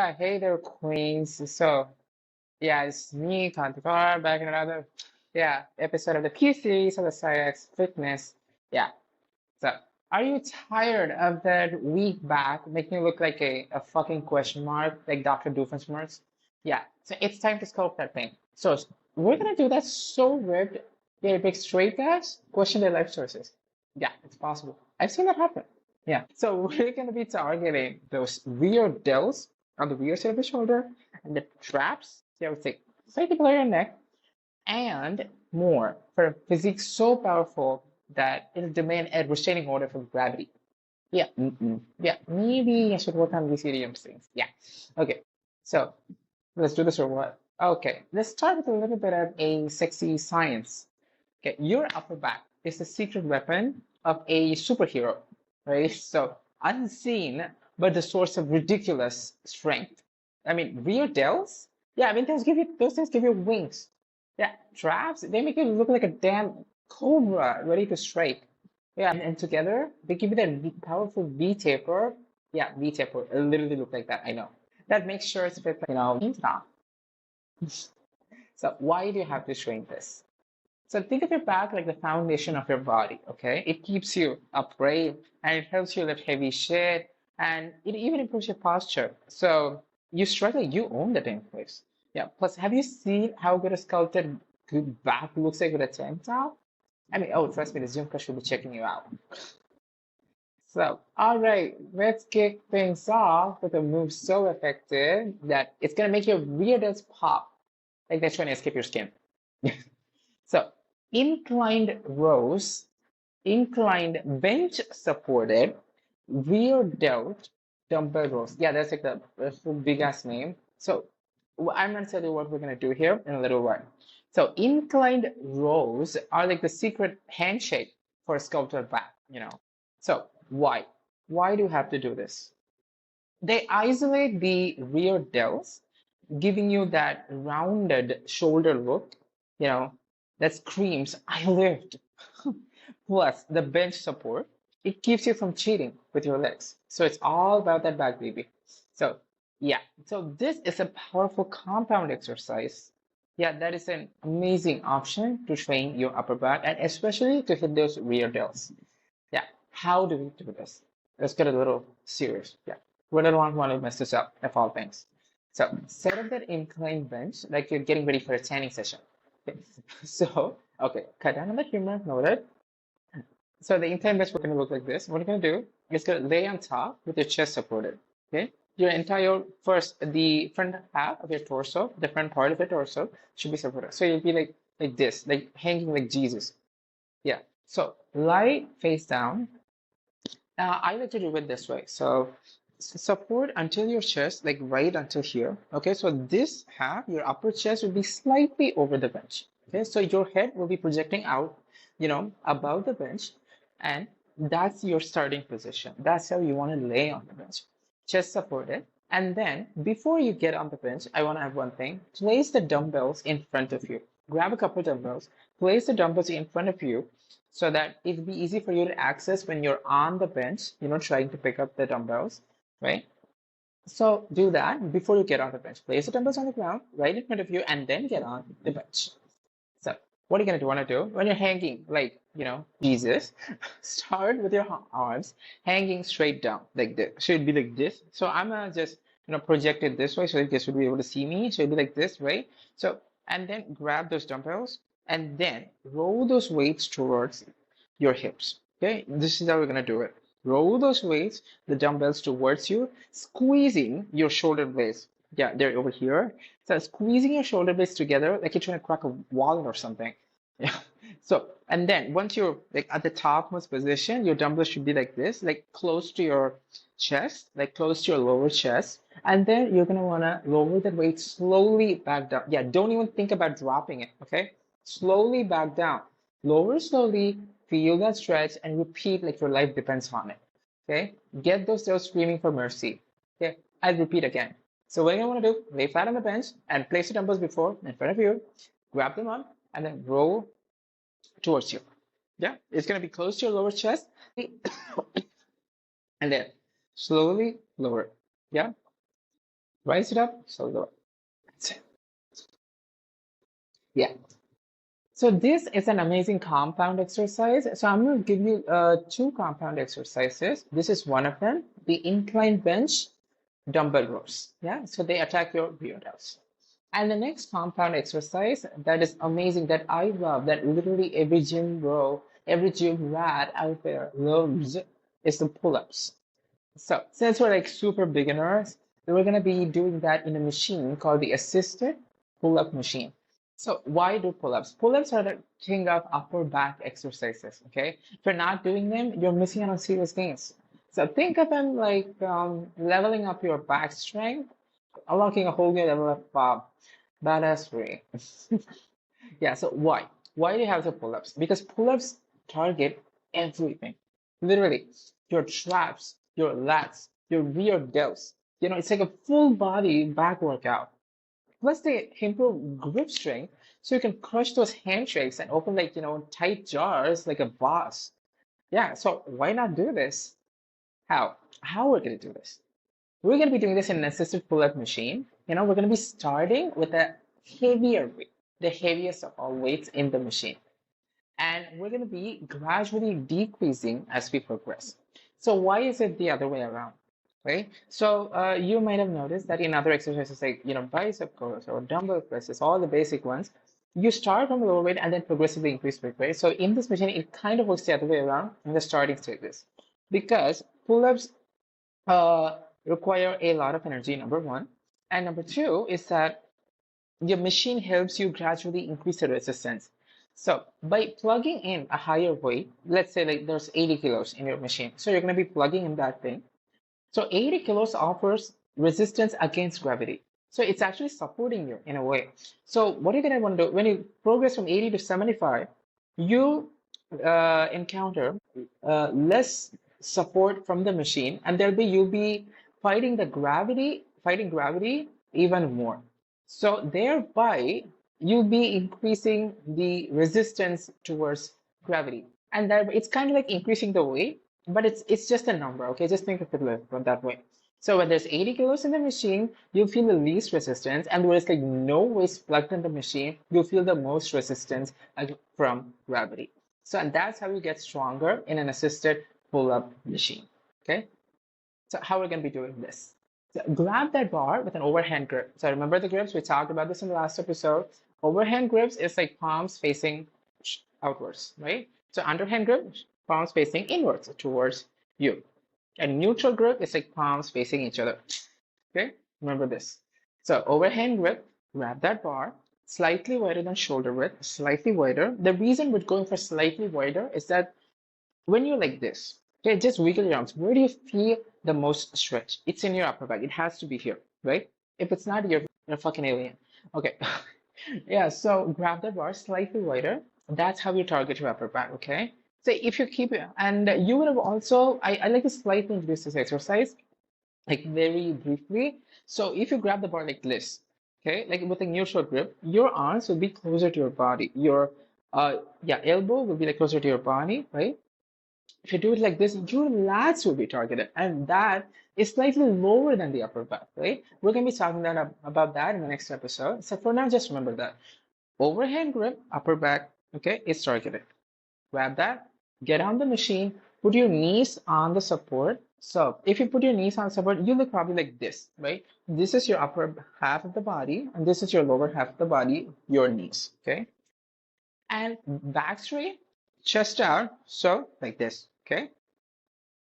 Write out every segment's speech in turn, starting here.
Yeah, hey there, Queens. So, yeah, it's me, Kantikar, back in another, episode of the Q series of the SciX Fitness. Yeah, so are you tired of that weak back making you look like a fucking question mark, like Dr. Doofenshmirtz? Yeah, so it's time to sculpt that thing. So, we're gonna do that so ripped, big straight guys question their life choices. Yeah, it's possible. I've seen that happen. Yeah, so we're going to be targeting those rear delts on the rear side of the shoulder and the traps, I would say, slightly below your neck, and more for a physique so powerful that it'll demand a restraining order from gravity. Yeah, yeah, maybe I should work on these idioms things. Yeah, okay, so let's do this or what? Okay, let's start with a little bit of a sexy science. Okay, your upper back is the secret weapon of a superhero, right? So unseen, but the source of ridiculous strength. I mean, rear delts? Yeah, I mean those things give you wings. Yeah, traps, they make you look like a damn cobra ready to strike. Yeah, and together they give you that powerful V taper. Yeah, V taper. It literally look like that, I know. That makes sure it's fit, stop. So why do you have to train this? So think of your back like the foundation of your body, okay? It keeps you upright and it helps you lift heavy shit and it even improves your posture. So you struggle, you own the damn place. Yeah, plus have you seen how good a sculpted good back looks like with a tank top? I mean, oh, trust me, the gym class should be checking you out. So, all right, let's kick things off with a move so effective that it's gonna make your rear delts pop like they're trying to escape your skin. So, inclined rows, inclined bench supported, rear delt, dumbbell rows. Yeah, that's like that's the big ass name. So, I'm going to tell you what we're going to do here in a little while. So, inclined rows are like the secret handshake for a sculpted back. So, why? Why do you have to do this? They isolate the rear delts, giving you that rounded shoulder look, you know, that screams, I lived. Plus, the bench support, it keeps you from cheating with your legs. So it's all about that back, baby. So, yeah, so this is a powerful compound exercise. Yeah, that is an amazing option to train your upper back and especially to hit those rear delts. Yeah, how do we do this? Let's get a little serious. Yeah, we don't want to mess this up, of all things. So set up that incline bench like you're getting ready for a tanning session. Okay. So, okay, cut down on the humor, noted. So the incline bench we're going to look like this. What you're going to do is going to lay on top with your chest supported. Okay, your entire the front half of your torso, the front part of your torso should be supported. So you'll be like this, like hanging like Jesus. Yeah. So lie face down. I like to do it this way. So support until your chest, like right until here. Okay, so this half, your upper chest will be slightly over the bench. Okay, so your head will be projecting out, above the bench, and that's your starting position. That's how you want to lay on the bench. Chest supported. And then before you get on the bench, I want to have one thing. Place the dumbbells in front of you. Grab a couple of dumbbells, place the dumbbells in front of you so that it'll be easy for you to access when you're on the bench, trying to pick up the dumbbells, right? So do that before you get on the bench. Place the dumbbells on the ground right in front of you and then get on the bench. So what are you going to want to do when you're hanging like, Jesus? Start with your arms hanging straight down like this. Should be like this. So I'm going to just, project it this way so that you guys will be able to see me. So it'll be like this, right? So, and then grab those dumbbells and then roll those weights towards your hips. Okay, this is how we're going to do it. Roll those weights, the dumbbells towards you, squeezing your shoulder blades. Yeah, they're over here. So squeezing your shoulder blades together like you're trying to crack a wallet or something. Yeah. So, and then once you're like at the topmost position, your dumbbells should be like this, like close to your chest, like close to your lower chest. And then you're going to want to lower the weight slowly back down. Yeah, don't even think about dropping it, okay? Slowly back down. Lower slowly, feel that stretch, and repeat like your life depends on it, okay? Get those delts screaming for mercy, okay? I'll repeat again. So what you want to do, lay flat on the bench and place your dumbbells before in front of you, grab them up, and then roll towards you. Yeah, it's going to be close to your lower chest, and then slowly lower. Yeah, Rise it up, so lower. That's it. Yeah. So this is an amazing compound exercise. So I'm going to give you two compound exercises. This is one of them, the incline bench dumbbell rows. Yeah, so they attack your rear delts. And the next compound exercise that is amazing, that I love, that literally every gym bro, every gym rat out there loves, is the pull-ups. So since we're like super beginners, we're gonna be doing that in a machine called the assisted pull-up machine. So why do pull-ups? Pull-ups are the king of upper back exercises, okay? If you're not doing them, you're missing out on serious gains. So think of them like leveling up your back strength, unlocking a whole new level of badassery. Yeah, so why? Why do you have the pull-ups? Because pull-ups target everything. Literally, your traps, your lats, your rear delts. It's like a full body back workout. Plus, they improve grip strength so you can crush those handshakes and open like, tight jars like a boss. Yeah, so why not do this? How? How we're going to do this? We're going to be doing this in an assisted pull-up machine. We're going to be starting with a heavier weight, the heaviest of all weights in the machine. And we're going to be gradually decreasing as we progress. So why is it the other way around? Right? So you might have noticed that in other exercises like, bicep curls or dumbbell presses, all the basic ones, you start from a lower weight and then progressively increase weight, right? So in this machine, it kind of works the other way around in the starting stages because pull-ups require a lot of energy, number one. And number two is that your machine helps you gradually increase the resistance. So by plugging in a higher weight, let's say like there's 80 kilos in your machine. So you're going to be plugging in that thing. So 80 kilos offers resistance against gravity. So it's actually supporting you in a way. So what you're going to want to do when you progress from 80 to 75, you encounter less support from the machine, and you'll be fighting gravity even more. So thereby, you'll be increasing the resistance towards gravity, and it's kind of like increasing the weight, but it's just a number. Okay, just think of it that way. So when there's 80 kilos in the machine, you feel the least resistance, and when it's like no weight plugged in the machine, you feel the most resistance from gravity. So and that's how you get stronger in an assisted pull-up machine. Okay, so how we're going to be doing this? So grab that bar with an overhand grip. So remember the grips? We talked about this in the last episode. Overhand grips is like palms facing outwards, right? So underhand grip, palms facing inwards towards you. And neutral grip is like palms facing each other. Okay, remember this. So overhand grip, grab that bar, slightly wider than shoulder width, slightly wider. The reason we're going for slightly wider is that when you're like this, okay, just wiggle your arms. Where do you feel the most stretch? It's in your upper back. It has to be here, right? If it's not, you're a fucking alien. Okay. Yeah, so grab the bar slightly wider. That's how you target your upper back, okay? So if you keep it, and you would have also, I like to slightly introduce this exercise, like very briefly. So if you grab the bar like this, okay, like with a neutral grip, your arms will be closer to your body. Your elbow will be like closer to your body, right? If you do it like this, your lats will be targeted, and that is slightly lower than the upper back, right? We're going to be talking about that in the next episode. So for now, just remember that overhand grip, upper back, okay, is targeted. Grab that, get on the machine, put your knees on the support. So if you put your knees on support, you look probably like this, right? This is your upper half of the body, and this is your lower half of the body, your knees, okay? And back straight, chest out, so like this, okay?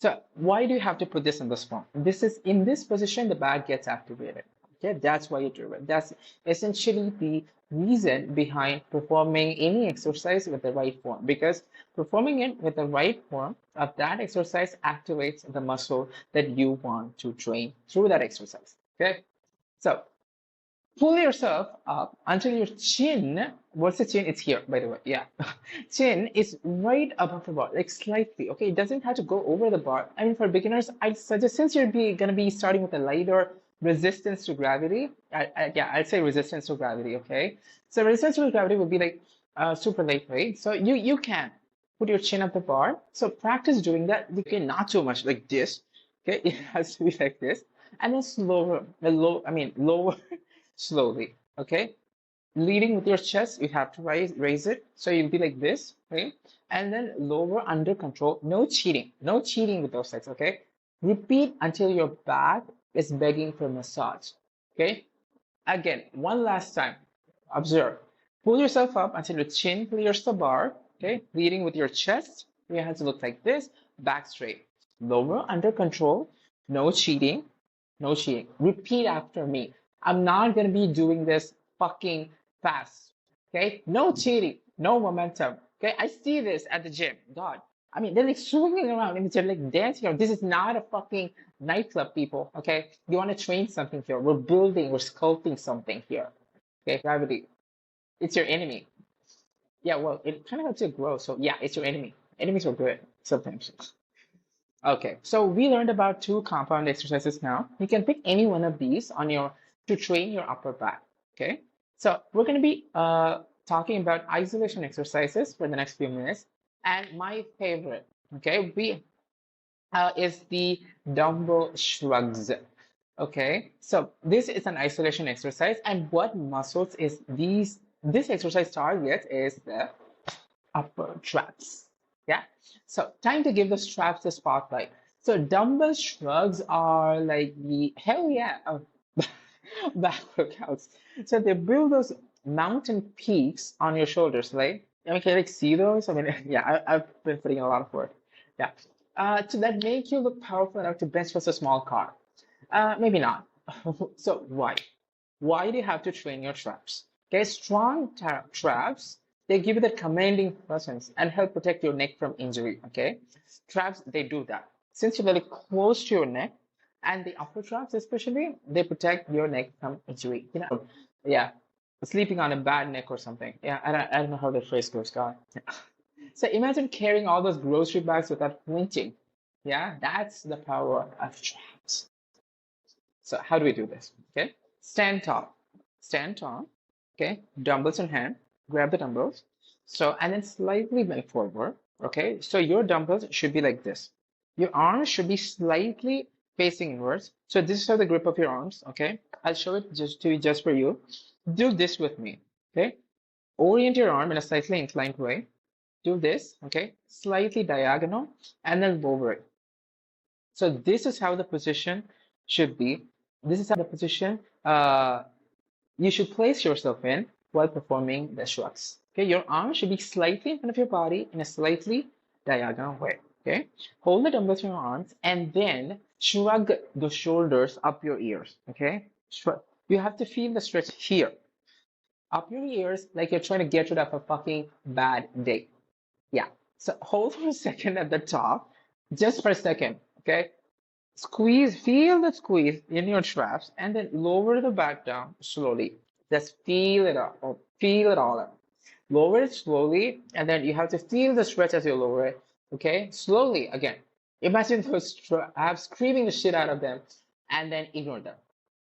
So why do you have to put this in this form? This is in this position, the back gets activated. Okay, that's why you do it. That's essentially the reason behind performing any exercise with the right form, because performing it with the right form of that exercise activates the muscle that you want to train through that exercise. Okay, so pull yourself up until your chin, what's the chin? It's here, by the way. Yeah. Chin is right above the bar, like slightly. Okay, it doesn't have to go over the bar. I mean, for beginners, I'd suggest, since you're going to be starting with a lighter resistance to gravity, I'd say resistance to gravity, okay? So resistance to gravity would be like super light, right? So you can put your chin up the bar. So practice doing that. Okay, not too much like this. Okay, it has to be like this. And then lower slowly, okay? Leading with your chest, you have to raise it. So you'll be like this, okay? And then lower under control. No cheating. No cheating with those legs, okay? Repeat until your back is begging for massage, okay? Again, one last time. Observe. Pull yourself up until your chin clears the bar, okay? Leading with your chest. Your hands look like this, back straight. Lower under control. No cheating. No cheating. Repeat after me. I'm not going to be doing this fucking fast. Okay? No cheating. No momentum. Okay? I see this at the gym. God. I mean, they're like swinging around and they're like dancing around. This is not a fucking nightclub, people. Okay? You want to train something here. We're building, we're sculpting something here. Okay? Gravity. It's your enemy. Yeah, well, it kind of helps you grow. So, yeah, it's your enemy. Enemies are good sometimes. Okay, so we learned about two compound exercises now. You can pick any one of these on your to train your upper back. Okay, so we're going to be talking about isolation exercises for the next few minutes. And my favorite, okay, is the dumbbell shrugs. Okay, so this is an isolation exercise, and what muscles is this exercise target is the upper traps. Yeah, so time to give the straps the spotlight. So dumbbell shrugs are like the hell yeah of back workouts. So they build those mountain peaks on your shoulders, right? I mean, can you like see those? I mean, yeah, I've been putting a lot of work. Yeah, to that make you look powerful enough to bench press a small car. Maybe not. So why? Why do you have to train your traps? Okay, strong traps, they give you that commanding presence and help protect your neck from injury. Okay, traps, they do that. Since you're very close to your neck, and the upper traps especially, they protect your neck from injury. You know, yeah, sleeping on a bad neck or something. Yeah, I don't know how the phrase goes, God. So imagine carrying all those grocery bags without flinching. Yeah, that's the power of traps. So how do we do this? Okay, stand tall. Stand tall. Okay, dumbbells in hand. Grab the dumbbells. So, and then slightly bend forward. Okay, so your dumbbells should be like this. Your arms should be slightly facing inwards. So this is how the grip of your arms. Okay, I'll show it just for you. Do this with me. Okay, orient your arm in a slightly inclined way. Do this. Okay, slightly diagonal, and then lower it. So this is how the position should be. This is how the position you should place yourself in while performing the shrugs. Okay, your arm should be slightly in front of your body in a slightly diagonal way. Okay, hold the dumbbells in your arms and then shrug the shoulders up your ears. Okay, shrug. You have to feel the stretch here, up your ears, like you're trying to get rid of a fucking bad day. Yeah. So hold for a second at the top, just for a second. Okay, squeeze, feel the squeeze in your traps, and then lower the back down slowly. Just feel it up, or feel it all up. Lower it slowly, and then you have to feel the stretch as you lower it. Okay, slowly again. Imagine those traps, screaming the shit out of them, and then ignore them.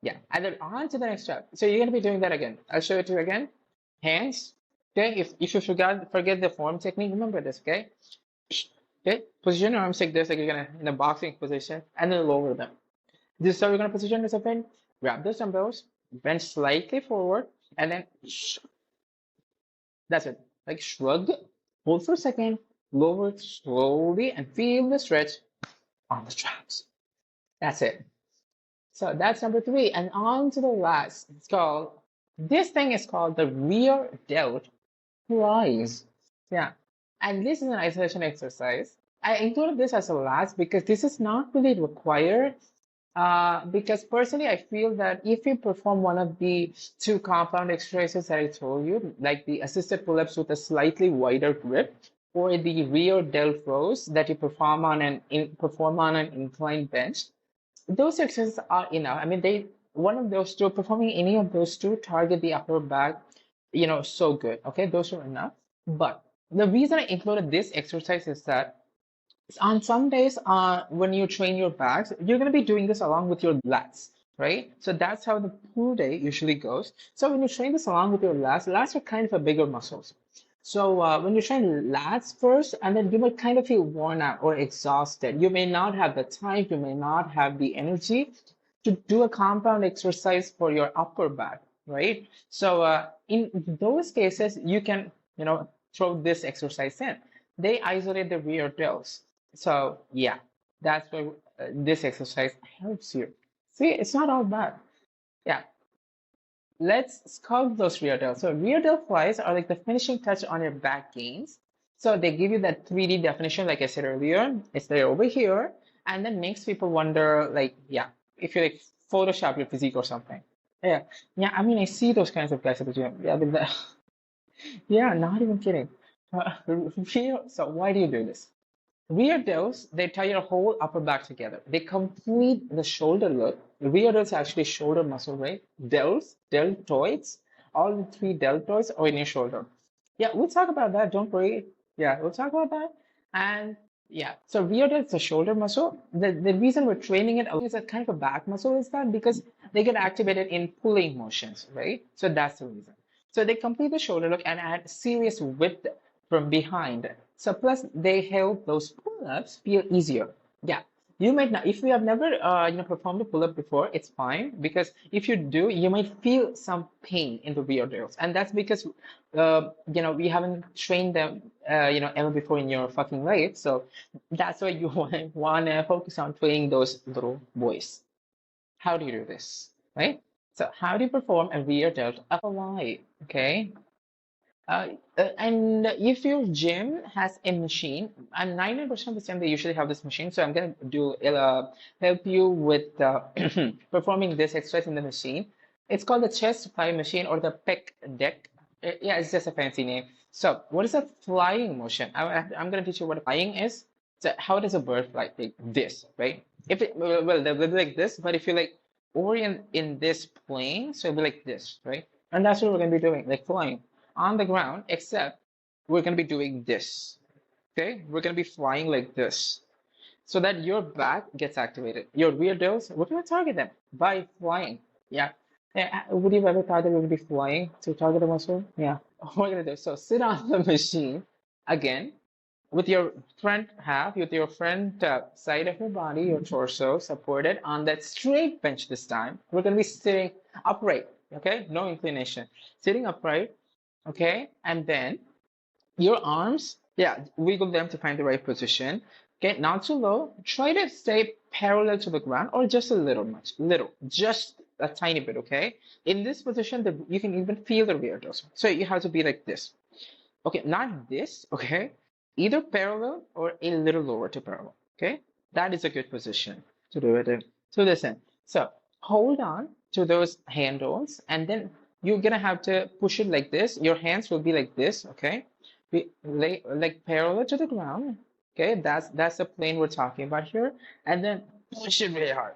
Yeah, and then on to the next trap. So you're gonna be doing that again. I'll show it to you again. Hands. Okay, if you forget the form technique, remember this. Okay. Okay, position your arms like this, like you're gonna in a boxing position, and then lower them. This is how you're gonna position yourself in. Grab those dumbbells, bend slightly forward, and then that's it. Like shrug, hold for a second, lower it slowly, and feel the stretch on the traps. That's it. So that's number 3. And on to the last. This thing is called the rear delt rise. Yeah. And this is an isolation exercise. I included this as a last because this is not really required. Because personally, I feel that if you perform one of the 2 compound exercises that I told you, like the assisted pull-ups with a slightly wider grip, or the rear delt rows that you perform on an inclined bench, those exercises are enough. I mean, one of those 2, performing any of those 2 target the upper back, so good. Okay, those are enough. But the reason I included this exercise is that on some days, when you train your backs, you're going to be doing this along with your lats, right? So that's how the pull day usually goes. So when you train this along with your lats are kind of a bigger muscles. So when you train lats first, and then you might kind of feel worn out or exhausted. You may not have the time, you may not have the energy to do a compound exercise for your upper back, right? So in those cases, you can, throw this exercise in. They isolate the rear delts. So yeah, that's why this exercise helps you. See, it's not all bad. Yeah, let's sculpt those rear delts. So rear delt flies are like the finishing touch on your back gains. So they give you that 3D definition, like I said earlier. It's there over here, and then makes people wonder, like, yeah, if you like Photoshop your physique or something. Yeah, yeah. I mean, I see those kinds of guys at the gym. Yeah, yeah, not even kidding. So why do you do this? Rear delts, they tie your whole upper back together. They complete the shoulder look. Rear delts actually shoulder muscle, right? Delts, deltoids, all the three deltoids are in your shoulder. Yeah, we'll talk about that. Don't worry. Yeah, we'll talk about that. And yeah, so rear delts, the shoulder muscle. The reason we're training it is a kind of a back muscle is that because they get activated in pulling motions, right? So that's the reason. So they complete the shoulder look and add serious width from behind. So plus they help those pull-ups feel easier. Yeah. You might not, if you have never performed a pull-up before, it's fine because if you do, you might feel some pain in the rear delts, and that's because we haven't trained them ever before in your fucking life. So that's why you want to focus on training those little boys. How do you do this, right? So how do you perform a rear delt upper Y? Okay, and if your gym has a machine, and 99% of the time they usually have this machine, so I'm gonna help you with performing this exercise in the machine. It's called the chest fly machine or the pec deck. Yeah, it's just a fancy name. So what is a flying motion? I'm gonna teach you what flying is. So how does a bird fly? Like this, right? If it well, they'll be like this, but if you like orient in this plane, so it'll be like this, right? And that's what we're gonna be doing, like flying on the ground, except we're going to be doing this. Okay, we're going to be flying like this so that your back gets activated. Your rear delts, we're going to target them by flying. Yeah. Would you have ever thought that we would be flying to target a muscle? Yeah. We're going to do so. Sit on the machine again with your front half, with your front side of your body, your torso supported on that straight bench this time. We're going to be sitting upright. Okay, no inclination. Sitting upright. Okay, and then your arms, yeah, wiggle them to find the right position. Okay, not too low. Try to stay parallel to the ground or just a little, just a tiny bit, okay? In this position, you can even feel the rear delts. So you have to be like this. Okay, not this, okay? Either parallel or a little lower to parallel, okay? That is a good position to do it in. So listen, so hold on to those handles and then you're gonna have to push it like this. Your hands will be like this, okay? Lay like parallel to the ground. Okay, that's the plane we're talking about here. And then push it really hard.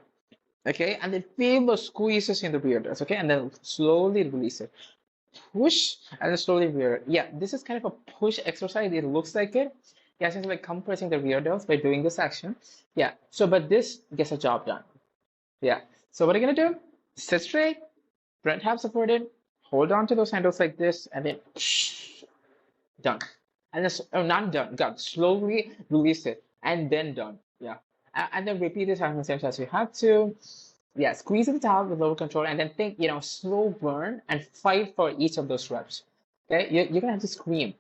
Okay, and then feel those squeezes in the rear delts, okay? And then slowly release it. Push and then slowly rear. Yeah, this is kind of a push exercise. It looks like it. Yeah, it's like compressing the rear delts by doing this action. Yeah, so but this gets a job done. Yeah, so what are you gonna do? Sit straight, front half supported, hold on to those handles like this, and then done. And then, oh, not done, done. Slowly release it, and then done. Yeah. And then repeat this as many times as you have to. Yeah, squeeze it out with lower control, and then think, slow burn and fight for each of those reps. Okay, you're gonna have to scream.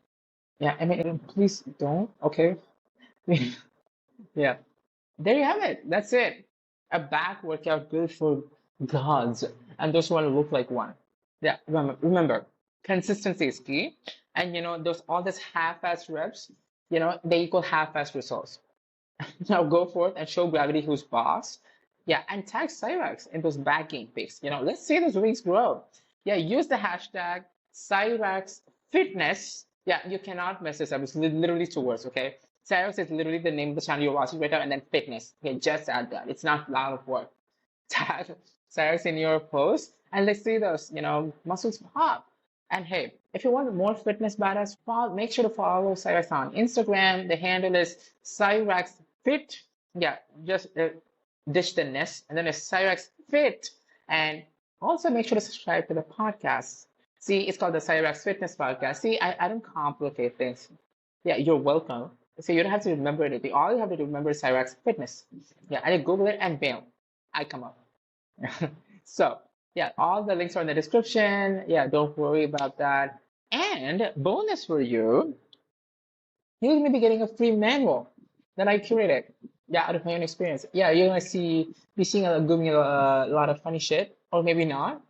Yeah, I mean, please don't. Okay. Yeah. There you have it. That's it. A back workout built for gods and those who want to look like one. Yeah, remember, consistency is key. And those all these half-ass reps, they equal half-ass results. Now go forth and show gravity who's boss. Yeah, and tag Cyrax in those back gain pics. Let's see those wings grow. Yeah, use the hashtag Cyrax Fitness. Yeah, you cannot mess this up. It's literally 2 words, okay? Cyrax is literally the name of the channel you're watching right now, and then fitness. Okay, just add that. It's not a lot of work. Tag Cyrax in your post, and let's see those, muscles pop. And hey, if you want more fitness badass, make sure to follow Cyrax on Instagram. The handle is Cyrax Fit. Yeah, just ditch the nest, and then it's Cyrax Fit. And also make sure to subscribe to the podcast. See, it's called the Cyrax Fitness Podcast. See, I don't complicate things. Yeah, you're welcome. So you don't have to remember anything. All you have to remember is Cyrax Fitness. Yeah, and you Google it and bam, I come up. So, yeah, all the links are in the description. Yeah, don't worry about that. And bonus for you, you're gonna be getting a free manual that I curated. Yeah, out of my own experience. Yeah, you're gonna be seeing a lot of funny shit, or maybe not.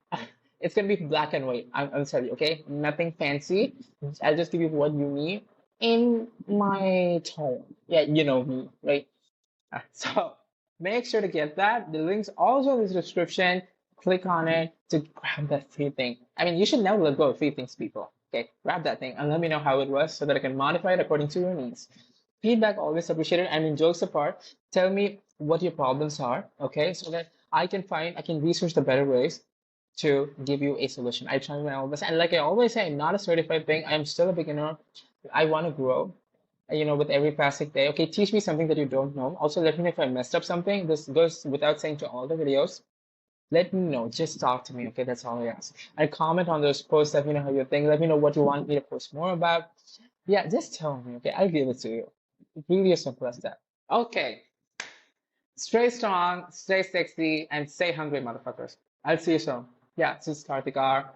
It's gonna be black and white. I'm telling you, okay? Nothing fancy. I'll just give you what you need in my tone. Yeah, you know me, right? So make sure to get that. The link's also in the description. Click on it to grab that free thing. I mean, you should never let go of free things, people. Okay, grab that thing and let me know how it was so that I can modify it according to your needs. Feedback always appreciated. I mean, jokes apart, tell me what your problems are, okay, so that I can research the better ways to give you a solution. I try my best, and like I always say, I'm not a certified thing. I'm still a beginner. I want to grow, with every passing day. Okay, teach me something that you don't know. Also, let me know if I messed up something. This goes without saying to all the videos. Let me know. Just talk to me. Okay, that's all I ask. And comment on those posts. Let me know how you think. Let me know what you want me to post more about. Yeah, just tell me. Okay, I'll give it to you. Really as simple as that. Okay, stay strong, stay sexy, and stay hungry, motherfuckers. I'll see you soon. Yeah, this is Karthikar.